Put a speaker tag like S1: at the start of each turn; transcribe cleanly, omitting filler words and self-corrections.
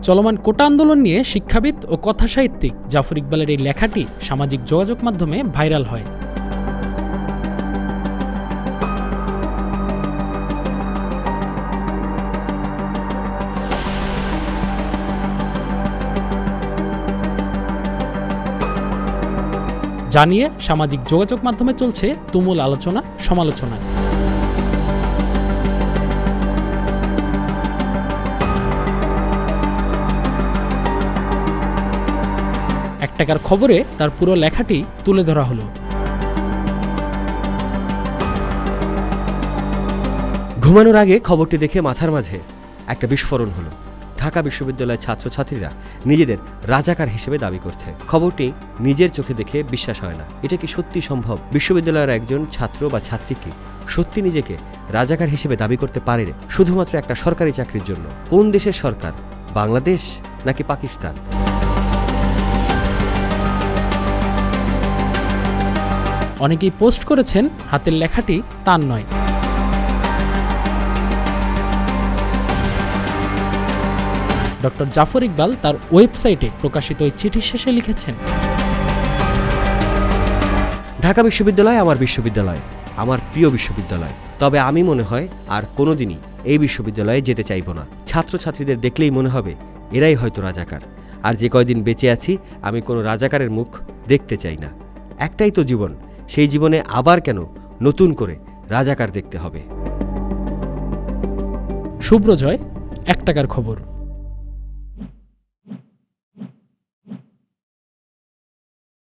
S1: চলমান কোটা আন্দোলন নিয়ে শিক্ষাবিদ ও কথাসাহিত্যিক জাফর ইকবালের এই লেখাটি সামাজিক যোগাযোগ মাধ্যমে ভাইরাল হয়। জানিয়ে সামাজিক যোগাযোগ মাধ্যমে চলছে তুমুল আলোচনা সমালোচনা। এক টাকার খবরে তার পুরো লেখাটি তুলে ধরা হলো।
S2: ঘুমানোর আগে খবরটি দেখে মাথার মাঝে একটা বিস্ফোরণ হলো। ঢাকা বিশ্ববিদ্যালয়ের ছাত্রছাত্রীরা নিজেদের রাজাকার হিসেবে দাবি করছে। খবরটি নিজের চোখে দেখে বিশ্বাস হয় না। এটা কি সত্যি সম্ভব? বিশ্ববিদ্যালয়ের একজন ছাত্র বা ছাত্রী কি সত্যি নিজেকে রাজাকার হিসেবে দাবি করতে পারে শুধুমাত্র একটা সরকারি চাকরির জন্য? কোন দেশের সরকার? বাংলাদেশ নাকি পাকিস্তান?
S1: অনেকেই পোস্ট করেছেন হাতের লেখাটি তার নয়। ডক্টর জাফর ইকবাল তার ওয়েবসাইটে প্রকাশিত এই চিঠির শেষে লিখেছেন,
S2: ঢাকা বিশ্ববিদ্যালয় আমার বিশ্ববিদ্যালয়, আমার প্রিয় বিশ্ববিদ্যালয়। তবে আমি মনে হয় আর কোনোদিনই এই বিশ্ববিদ্যালয়ে যেতে চাইব না। ছাত্রছাত্রীদের দেখলেই মনে হবে এরাই হয়তো রাজাকার। আর যে কয়দিন বেঁচে আছি আমি কোনো রাজাকারের মুখ দেখতে চাই না। একটাই তো জীবন, সেই জীবনে আবার কেন নতুন করে রাজাকার দেখতে হবে?
S1: শুভ্রজয়, এক টাকার খবর।